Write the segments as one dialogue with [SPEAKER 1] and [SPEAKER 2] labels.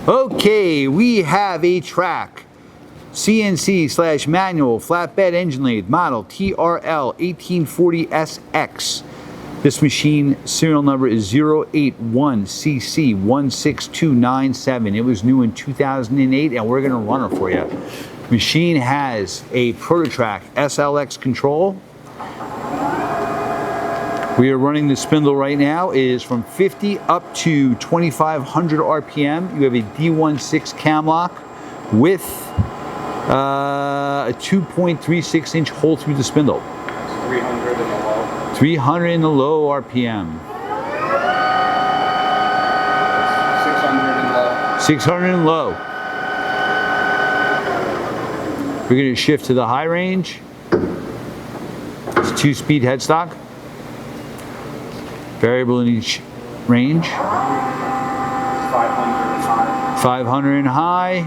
[SPEAKER 1] Okay, we have a Trak CNC/manual flatbed engine lathe model TRL 1840Sx. This machine serial number is 081CC16297. It was new in 2008 and we're going to run it for you. Machine has a ProtoTrak SLX control. We are running the spindle right now. It is from 50 up to 2500 RPM. You have a D16 CAMLOck with a 2.36 inch hole through the spindle.
[SPEAKER 2] 300 in the low.
[SPEAKER 1] 300 in the low RPM.
[SPEAKER 2] 600 in low.
[SPEAKER 1] 600 in low. We're going to shift to the high range. It's 2-speed headstock. Variable in each range.
[SPEAKER 2] 500 in high.
[SPEAKER 1] 500 in high.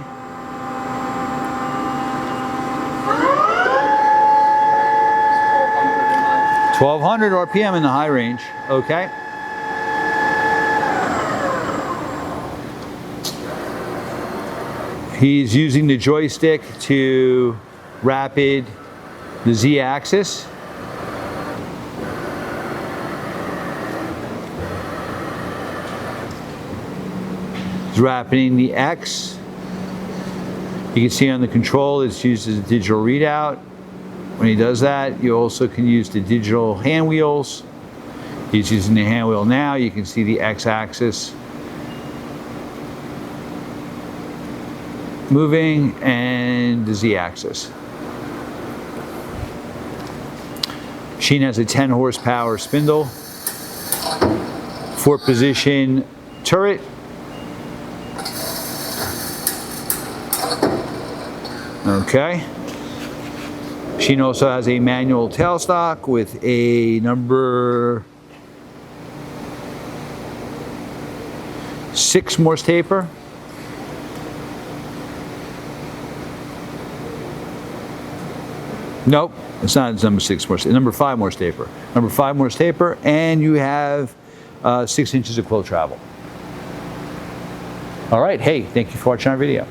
[SPEAKER 1] 1200 RPM in the high range. Okay. He's using the joystick to rapid the Z-axis. He's rapiding the X. You can see on the control it's used as a digital readout. When he does that, you also can use the digital hand wheels. He's using the hand wheel now. You can see the X-axis moving and the Z-axis. Machine has a 10 horsepower spindle, 4-position turret. Okay. Machine also has a manual tailstock with a number 6 Morse taper. Nope, it's not number 6 Morse, number 5 Morse taper. Number 5 Morse taper, and you have 6 inches of quill travel. All right, hey, thank you for watching our video.